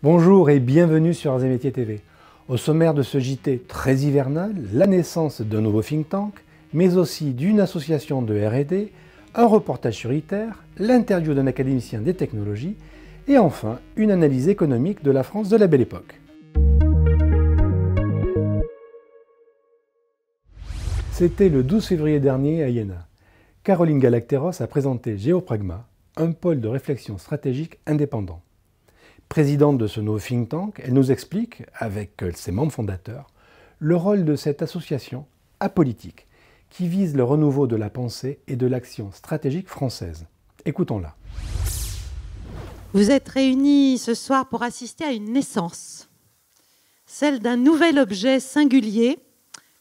Bonjour et bienvenue sur Arts et Métiers TV. Au sommaire de ce JT très hivernal, la naissance d'un nouveau think tank, mais aussi d'une association de R&D, un reportage sur ITER, l'interview d'un académicien des technologies et enfin une analyse économique de la France de la Belle Époque. C'était le 12 février dernier à Iéna. Caroline Galacteros a présenté Géopragma, un pôle de réflexion stratégique indépendant. Présidente de ce nouveau think tank, elle nous explique, avec ses membres fondateurs, le rôle de cette association apolitique qui vise le renouveau de la pensée et de l'action stratégique française. Écoutons-la. Vous êtes réunis ce soir pour assister à une naissance, celle d'un nouvel objet singulier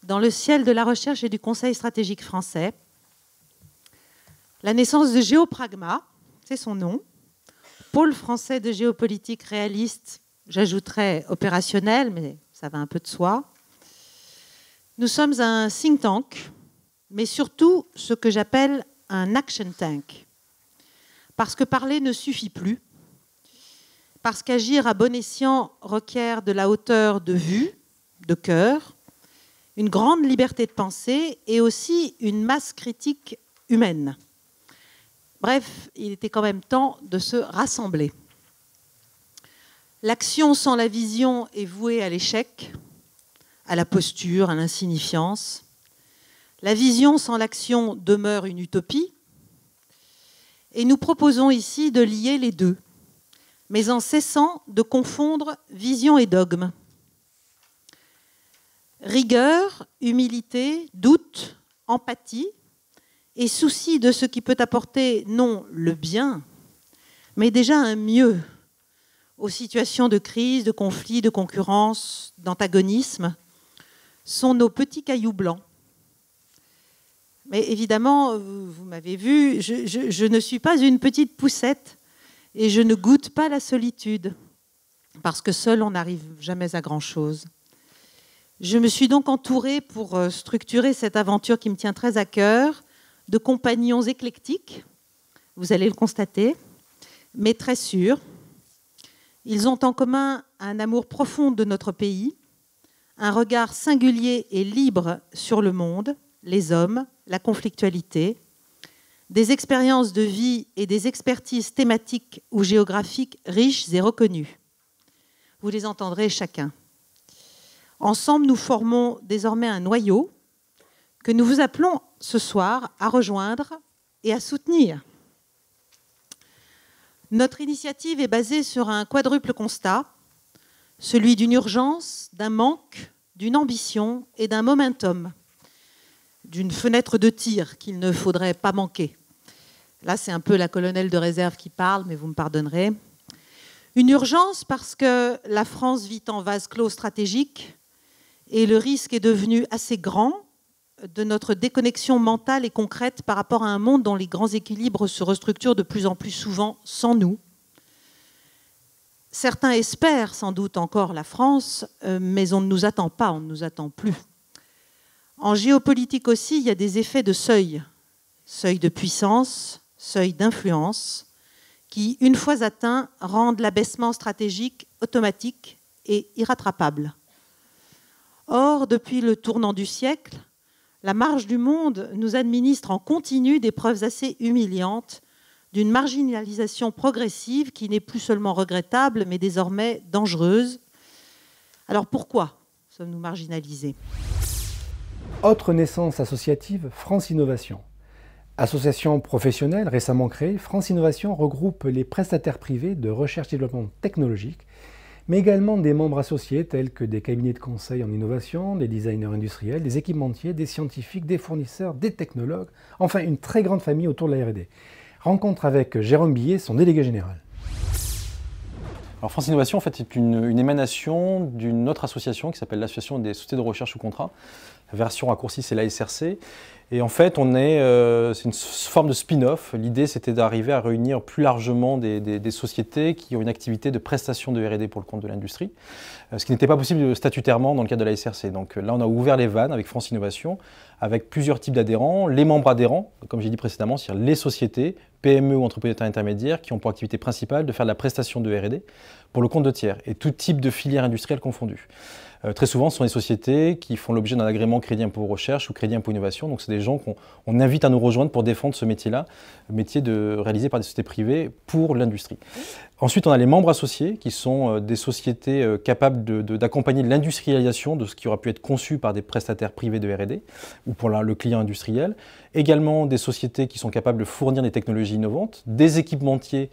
dans le ciel de la recherche et du Conseil stratégique français. La naissance de Géopragma, c'est son nom, pôle français de géopolitique réaliste, j'ajouterais opérationnel, mais ça va un peu de soi. Nous sommes un think tank, mais surtout ce que j'appelle un action tank. Parce que parler ne suffit plus, parce qu'agir à bon escient requiert de la hauteur de vue, de cœur, une grande liberté de pensée et aussi une masse critique humaine. Bref, il était quand même temps de se rassembler. L'action sans la vision est vouée à l'échec, à la posture, à l'insignifiance. La vision sans l'action demeure une utopie. Et nous proposons ici de lier les deux, mais en cessant de confondre vision et dogme. Rigueur, humilité, doute, empathie, et souci de ce qui peut apporter non le bien, mais déjà un mieux aux situations de crise, de conflit, de concurrence, d'antagonisme, sont nos petits cailloux blancs. Mais évidemment, vous m'avez vu, je ne suis pas une petite poussette et je ne goûte pas la solitude, parce que seul on n'arrive jamais à grand-chose. Je me suis donc entourée pour structurer cette aventure qui me tient très à cœur, de compagnons éclectiques, vous allez le constater, mais très sûrs. Ils ont en commun un amour profond de notre pays, un regard singulier et libre sur le monde, les hommes, la conflictualité, des expériences de vie et des expertises thématiques ou géographiques riches et reconnues. Vous les entendrez chacun. Ensemble, nous formons désormais un noyau que nous vous appelons ce soir à rejoindre et à soutenir. Notre initiative est basée sur un quadruple constat, celui d'une urgence, d'un manque, d'une ambition et d'un momentum, d'une fenêtre de tir qu'il ne faudrait pas manquer. Là, c'est un peu la colonelle de réserve qui parle, mais vous me pardonnerez. Une urgence parce que la France vit en vase clos stratégique et le risque est devenu assez grand de notre déconnexion mentale et concrète par rapport à un monde dont les grands équilibres se restructurent de plus en plus souvent sans nous. Certains espèrent sans doute encore la France, mais on ne nous attend pas, on ne nous attend plus. En géopolitique aussi, il y a des effets de seuil. Seuil de puissance, seuil d'influence, qui, une fois atteints, rendent l'abaissement stratégique automatique et irrattrapable. Or, depuis le tournant du siècle, la marge du monde nous administre en continu des preuves assez humiliantes d'une marginalisation progressive qui n'est plus seulement regrettable, mais désormais dangereuse. Alors pourquoi sommes-nous marginalisés ? Autre naissance associative, France Innovation. Association professionnelle récemment créée, France Innovation regroupe les prestataires privés de recherche et développement technologique, mais également des membres associés tels que des cabinets de conseil en innovation, des designers industriels, des équipementiers, des scientifiques, des fournisseurs, des technologues, enfin une très grande famille autour de la R&D. Rencontre avec Jérôme Billet, son délégué général. Alors France Innovation, en fait, est une émanation d'une autre association qui s'appelle l'Association des sociétés de recherche sous contrat. La version raccourcie, c'est l'ASRC. Et en fait, c'est une forme de spin-off. L'idée, c'était d'arriver à réunir plus largement des sociétés qui ont une activité de prestation de R&D pour le compte de l'industrie, ce qui n'était pas possible statutairement dans le cadre de la SRC. Donc là, on a ouvert les vannes avec France Innovation, avec plusieurs types d'adhérents, les membres adhérents, comme j'ai dit précédemment, c'est-à-dire les sociétés, PME ou entreprises intermédiaires, qui ont pour activité principale de faire de la prestation de R&D pour le compte de tiers, et tout type de filière industrielle confondue. Très souvent, ce sont des sociétés qui font l'objet d'un agrément crédit impôt recherche ou crédit impôt innovation. Donc, c'est des gens qu'on invite à nous rejoindre pour défendre ce métier-là, métier réalisé par des sociétés privées pour l'industrie. Ensuite, on a les membres associés, qui sont des sociétés capables d'accompagner l'industrialisation de ce qui aura pu être conçu par des prestataires privés de R&D ou pour le client industriel. Également, des sociétés qui sont capables de fournir des technologies innovantes, des équipementiers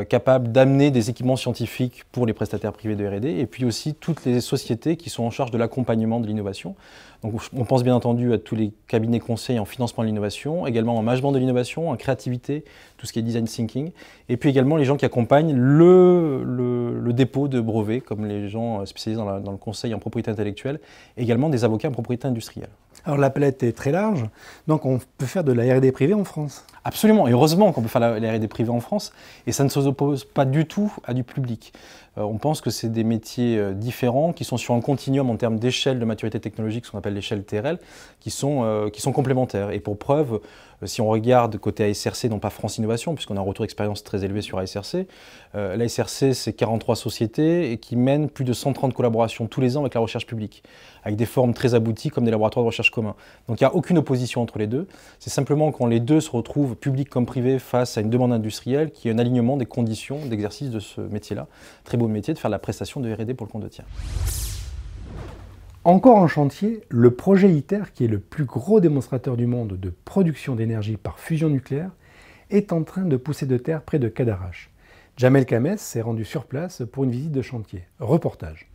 capables d'amener des équipements scientifiques pour les prestataires privés de R&D, et puis aussi toutes les sociétés qui sont en charge de l'accompagnement de l'innovation. Donc on pense bien entendu à tous les cabinets conseils en financement de l'innovation, également en management de l'innovation, en créativité, tout ce qui est design thinking, et puis également les gens qui accompagnent le dépôt de brevets, comme les gens spécialisés dans le conseil en propriété intellectuelle, également des avocats en propriété industrielle. Alors la palette est très large, donc on peut faire de la R&D privée en France. Absolument, et heureusement qu'on peut faire la R&D privée en France, et ça ne s'oppose pas du tout à du public. On pense que c'est des métiers différents, qui sont sur un continuum en termes d'échelle de maturité technologique, ce qu'on appelle l'échelle TRL, qui sont complémentaires. Et pour preuve, si on regarde côté ASRC, non pas France Innovation, puisqu'on a un retour d'expérience très élevé sur ASRC, l'ASRC, c'est 43 sociétés et qui mènent plus de 130 collaborations tous les ans avec la recherche publique, avec des formes très abouties comme des laboratoires de recherche communs. Donc il n'y a aucune opposition entre les deux. C'est simplement quand les deux se retrouvent, public comme privé, face à une demande industrielle, qu'il y a un alignement des conditions d'exercice de ce métier-là. Très beau métier de faire de la prestation de R&D pour le compte de tiers. Encore en chantier, le projet ITER, qui est le plus gros démonstrateur du monde de production d'énergie par fusion nucléaire, est en train de pousser de terre près de Cadarache. Jamel Kames s'est rendu sur place pour une visite de chantier. Reportage.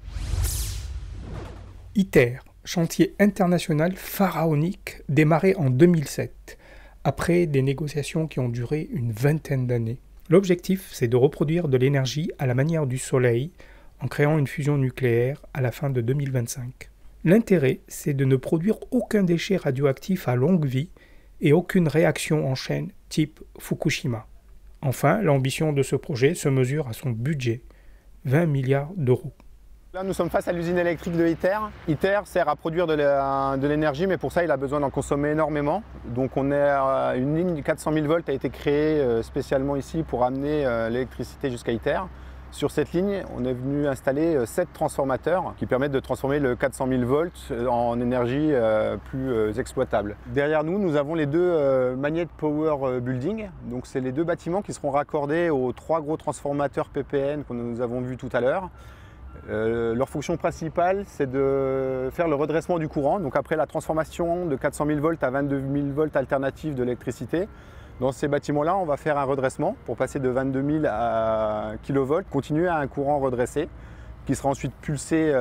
ITER, chantier international pharaonique démarré en 2007, après des négociations qui ont duré une vingtaine d'années. L'objectif, c'est de reproduire de l'énergie à la manière du Soleil en créant une fusion nucléaire à la fin de 2025. L'intérêt, c'est de ne produire aucun déchet radioactif à longue vie et aucune réaction en chaîne type Fukushima. Enfin, l'ambition de ce projet se mesure à son budget, 20 milliards d'euros. Là, nous sommes face à l'usine électrique de ITER. ITER sert à produire de l'énergie, mais pour ça, il a besoin d'en consommer énormément. Donc, une ligne de 400 000 volts a été créée spécialement ici pour amener l'électricité jusqu'à ITER. Sur cette ligne, on est venu installer 7 transformateurs qui permettent de transformer le 400 000 volts en énergie plus exploitable. Derrière nous, nous avons les deux Magnet Power Building. Donc, c'est les deux bâtiments qui seront raccordés aux 3 gros transformateurs PPN que nous avons vus tout à l'heure. Leur fonction principale, c'est de faire le redressement du courant. Donc après la transformation de 400 000 volts à 22 000 volts alternatifs de l'électricité, dans ces bâtiments-là, on va faire un redressement pour passer de 22 000 à kV, continuer à un courant redressé qui sera ensuite pulsé,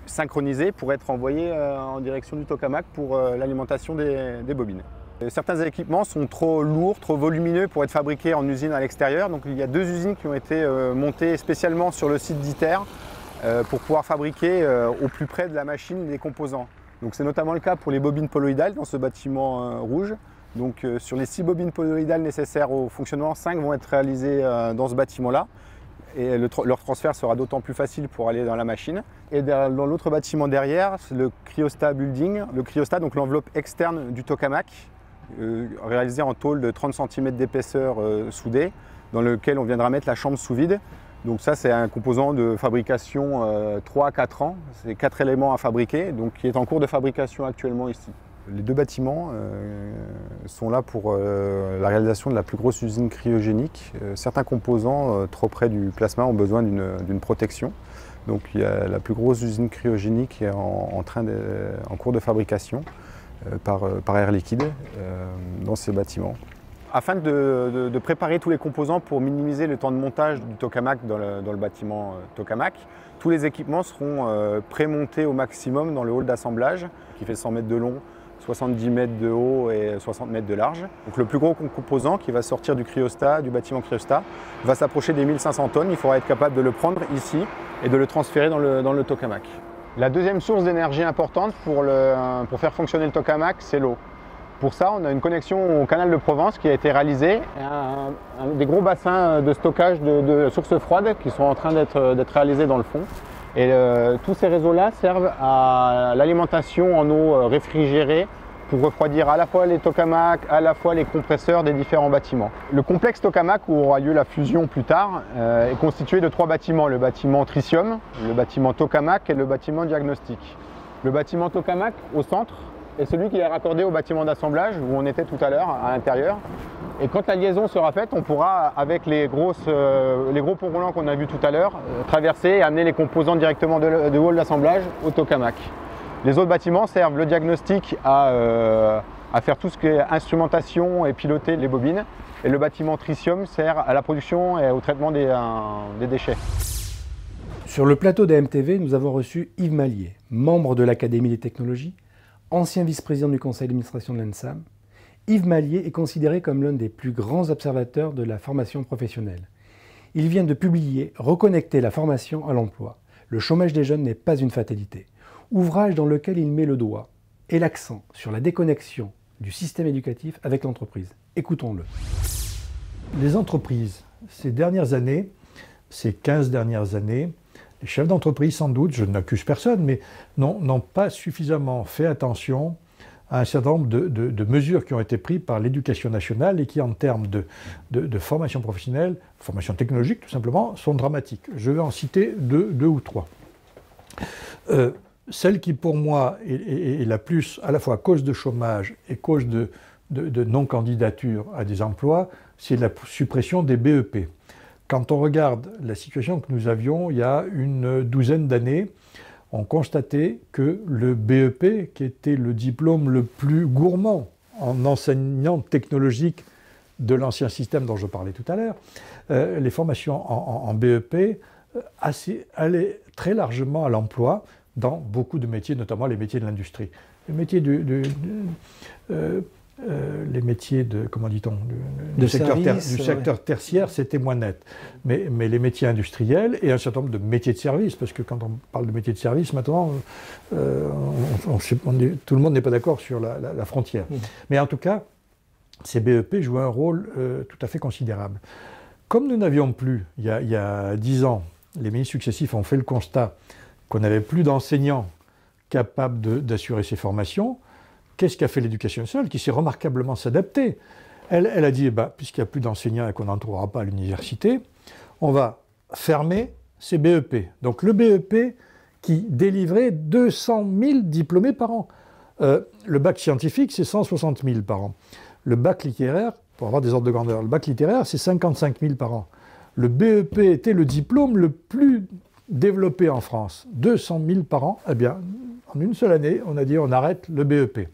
synchronisé pour être envoyé en direction du tokamak pour l'alimentation des bobines. Certains équipements sont trop lourds, trop volumineux pour être fabriqués en usine à l'extérieur. Donc il y a 2 usines qui ont été montées spécialement sur le site d'ITER pour pouvoir fabriquer au plus près de la machine les composants. Donc c'est notamment le cas pour les bobines poloïdales dans ce bâtiment rouge. Donc sur les 6 bobines poloïdales nécessaires au fonctionnement, 5 vont être réalisées dans ce bâtiment-là. Et leur transfert sera d'autant plus facile pour aller dans la machine. Et dans l'autre bâtiment derrière, c'est le Cryostat Building. Le Cryostat, donc l'enveloppe externe du tokamak, réalisée en tôle de 30 cm d'épaisseur soudée, dans lequel on viendra mettre la chambre sous vide. Donc ça, c'est un composant de fabrication 3 à 4 ans. C'est 4 éléments à fabriquer, donc qui est en cours de fabrication actuellement ici. Les 2 bâtiments sont là pour la réalisation de la plus grosse usine cryogénique. Certains composants trop près du plasma ont besoin d'une protection. Donc il y a la plus grosse usine cryogénique qui est en cours de fabrication par Air Liquide dans ces bâtiments. Afin de préparer tous les composants pour minimiser le temps de montage du tokamak dans le bâtiment tokamak, tous les équipements seront pré-montés au maximum dans le hall d'assemblage qui fait 100 mètres de long, 70 mètres de haut et 60 mètres de large. Donc le plus gros composant qui va sortir du cryostat, du bâtiment cryostat, va s'approcher des 1500 tonnes. Il faudra être capable de le prendre ici et de le transférer dans le tokamak. La deuxième source d'énergie importante pour faire fonctionner le tokamak, c'est l'eau. Pour ça, on a une connexion au canal de Provence qui a été réalisée, des gros bassins de stockage de sources froides qui sont en train d'être réalisés dans le fond. Et tous ces réseaux-là servent à l'alimentation en eau réfrigérée pour refroidir à la fois les tokamaks, à la fois les compresseurs des différents bâtiments. Le complexe tokamak, où aura lieu la fusion plus tard, est constitué de 3 bâtiments. Le bâtiment tritium, le bâtiment tokamak et le bâtiment diagnostic. Le bâtiment tokamak, au centre, est celui qui est raccordé au bâtiment d'assemblage, où on était tout à l'heure, à l'intérieur. Et quand la liaison sera faite, on pourra, avec les gros ponts roulants qu'on a vus tout à l'heure, traverser et amener les composants directement du hall d'assemblage au tokamak. Les autres bâtiments servent le diagnostic à faire tout ce qui est instrumentation et piloter les bobines. Et le bâtiment tritium sert à la production et au traitement des déchets. Sur le plateau d'AMTV, nous avons reçu Yves Mallier, membre de l'Académie des technologies, ancien vice-président du conseil d'administration de l'ENSAM. Yves Mallier est considéré comme l'un des plus grands observateurs de la formation professionnelle. Il vient de publier « Reconnecter la formation à l'emploi. Le chômage des jeunes n'est pas une fatalité », ouvrage dans lequel il met le doigt et l'accent sur la déconnexion du système éducatif avec l'entreprise. Écoutons-le. Les entreprises, ces dernières années, ces 15 dernières années, les chefs d'entreprise sans doute, je n'accuse personne, mais n'ont pas suffisamment fait attention à un certain nombre de mesures qui ont été prises par l'éducation nationale et qui, en termes de formation professionnelle, formation technologique tout simplement, sont dramatiques. Je vais en citer deux ou trois. Celle qui, pour moi, est la plus, à la fois cause de chômage et cause de non-candidature à des emplois, c'est la suppression des BEP. Quand on regarde la situation que nous avions il y a une douzaine d'années, on constatait que le BEP, qui était le diplôme le plus gourmand en enseignant technologique de l'ancien système dont je parlais tout à l'heure, les formations en BEP allaient très largement à l'emploi dans beaucoup de métiers, notamment les métiers de l'industrie. Les métiers les métiers de, comment dit-on, du secteur tertiaire, c'était moins net. Mais les métiers industriels et un certain nombre de métiers de service, parce que quand on parle de métiers de service, maintenant, tout le monde n'est pas d'accord sur la frontière. Mmh. Mais en tout cas, ces BEP jouaient un rôle tout à fait considérable. Comme nous n'avions plus, il y a 10 ans, les ministres successifs ont fait le constat qu'on n'avait plus d'enseignants capables d'assurer ces formations. Qu'est-ce qu'a fait l'éducation nationale qui s'est remarquablement s'adapter? Elle a dit, puisqu'il n'y a plus d'enseignants et qu'on n'en trouvera pas à l'université, on va fermer ces BEP. Donc le BEP qui délivrait 200 000 diplômés par an. Le bac scientifique, c'est 160 000 par an. Le bac littéraire, pour avoir des ordres de grandeur, le bac littéraire, c'est 55 000 par an. Le BEP était le diplôme le plus développé en France. 200 000 par an. Eh bien, en une seule année, on a dit on arrête le BEP.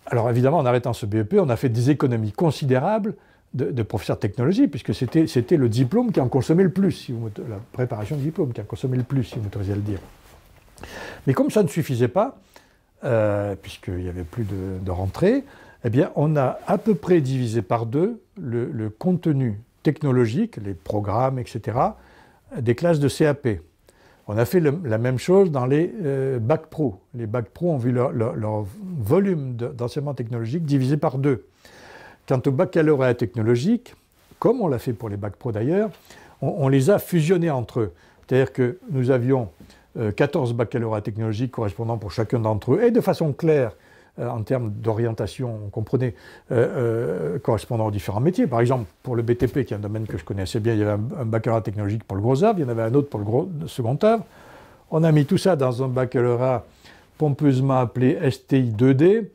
Alors évidemment, en arrêtant ce BEP, on a fait des économies considérables de professeurs de technologie, puisque c'était le diplôme qui en consommait le plus, la préparation du diplôme qui en consommait le plus, si vous m'autorisez à le dire. Mais comme ça ne suffisait pas, puisqu'il n'y avait plus de rentrée, eh bien, on a à peu près divisé par 2 le contenu technologique, les programmes, etc., des classes de CAP. On a fait la même chose dans les bacs pro. Les bacs pro ont vu leur volume d'enseignement technologique divisé par 2. Quant au baccalauréat technologique, comme on l'a fait pour les bacs pro d'ailleurs, on les a fusionnés entre eux. C'est-à-dire que nous avions 14 baccalauréats technologiques correspondant pour chacun d'entre eux, et de façon claire, en termes d'orientation, on comprenait, correspondant aux différents métiers. Par exemple, pour le BTP, qui est un domaine que je connais assez bien, il y avait un baccalauréat technologique pour le gros œuvre, il y en avait un autre pour le second œuvre. On a mis tout ça dans un baccalauréat pompeusement appelé STI 2D.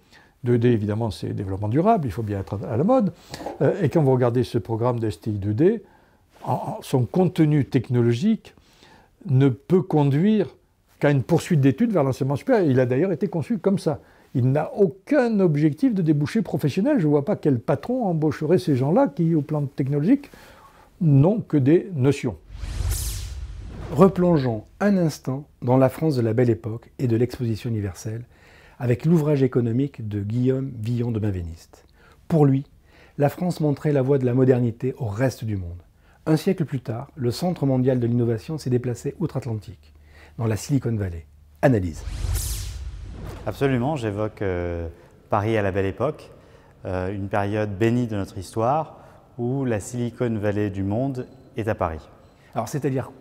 2D, évidemment, c'est développement durable, il faut bien être à la mode. Et quand vous regardez ce programme de STI 2D, son contenu technologique ne peut conduire qu'à une poursuite d'études vers l'enseignement supérieur. Il a d'ailleurs été conçu comme ça. Il n'a aucun objectif de débouché professionnel. Je ne vois pas quel patron embaucherait ces gens-là qui, au plan technologique, n'ont que des notions. Replongeons un instant dans la France de la Belle Époque et de l'Exposition universelle avec l'ouvrage économique de Guillaume Villon de Benveniste. Pour lui, la France montrait la voie de la modernité au reste du monde. Un siècle plus tard, le Centre mondial de l'innovation s'est déplacé outre-Atlantique, dans la Silicon Valley. Analyse. Absolument, j'évoque Paris à la Belle Époque, une période bénie de notre histoire où la Silicon Valley du monde est à Paris. Alors, c'est-à-dire?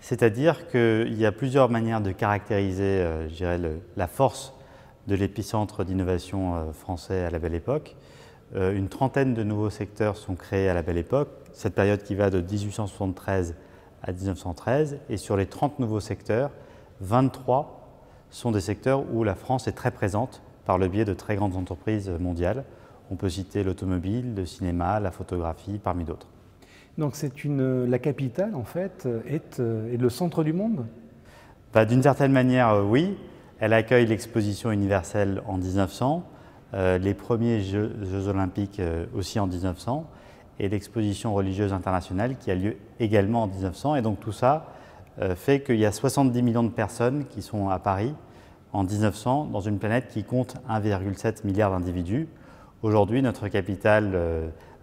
C'est-à-dire qu'il y a plusieurs manières de caractériser, je dirais, la force de l'épicentre d'innovation français à la Belle Époque. Une trentaine de nouveaux secteurs sont créés à la Belle Époque, cette période qui va de 1873 à 1913. Et sur les 30 nouveaux secteurs, 23 sont des secteurs où la France est très présente par le biais de très grandes entreprises mondiales. On peut citer l'automobile, le cinéma, la photographie, parmi d'autres. Donc la capitale, en fait, est le centre du monde? D'une certaine manière, oui. Elle accueille l'exposition universelle en 1900, les premiers Jeux olympiques aussi en 1900, et l'exposition religieuse internationale qui a lieu également en 1900. Et donc tout ça fait qu'il y a 70 millions de personnes qui sont à Paris en 1900, dans une planète qui compte 1,7 milliard d'individus. Aujourd'hui, notre capitale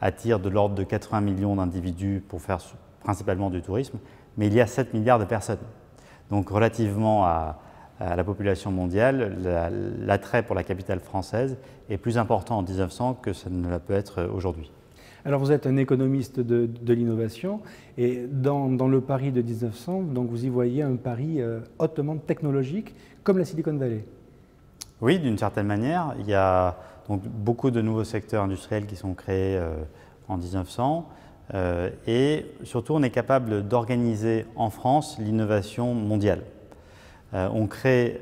attire de l'ordre de 80 millions d'individus pour faire principalement du tourisme, mais il y a 7 milliards de personnes. Donc relativement à la population mondiale, l'attrait pour la capitale française est plus important en 1900 que ça ne la peut être aujourd'hui. Alors vous êtes un économiste de l'innovation et dans le Paris de 1900, donc vous y voyez un Paris hautement technologique comme la Silicon Valley. Oui, d'une certaine manière. Il y a donc beaucoup de nouveaux secteurs industriels qui sont créés en 1900 et surtout on est capable d'organiser en France l'innovation mondiale. On crée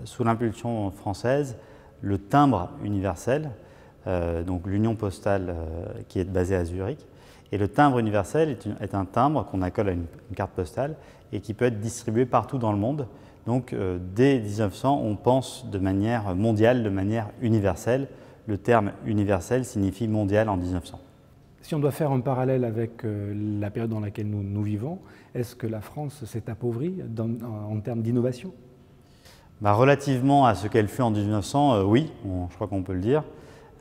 sous l'impulsion française le timbre universel, donc l'union postale qui est basée à Zurich. Et le timbre universel est un timbre qu'on accole à une carte postale et qui peut être distribué partout dans le monde. Donc dès 1900, on pense de manière mondiale, de manière universelle. Le terme universel signifie mondial en 1900. Si on doit faire un parallèle avec la période dans laquelle nous vivons, est-ce que la France s'est appauvrie en termes d'innovation? Relativement à ce qu'elle fut en 1900, oui, je crois qu'on peut le dire.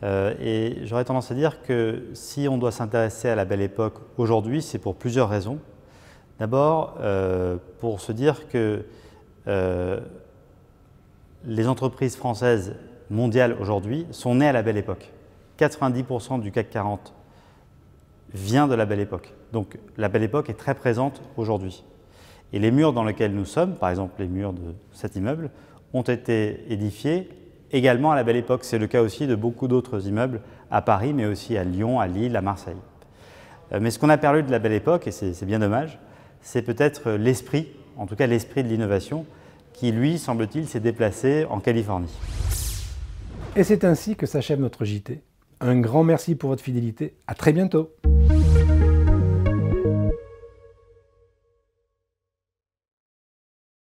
Et j'aurais tendance à dire que si on doit s'intéresser à la Belle Époque aujourd'hui, c'est pour plusieurs raisons. D'abord, pour se dire que les entreprises françaises mondiales aujourd'hui sont nées à la Belle Époque. 90% du CAC 40 vient de la Belle Époque. Donc la Belle Époque est très présente aujourd'hui. Et les murs dans lesquels nous sommes, par exemple les murs de cet immeuble, ont été édifiés également à la Belle Époque. C'est le cas aussi de beaucoup d'autres immeubles à Paris, mais aussi à Lyon, à Lille, à Marseille. Mais ce qu'on a perdu de la Belle Époque, et c'est bien dommage, c'est peut-être l'esprit, en tout cas l'esprit de l'innovation, qui lui, semble-t-il, s'est déplacé en Californie. Et c'est ainsi que s'achève notre JT. Un grand merci pour votre fidélité. À très bientôt.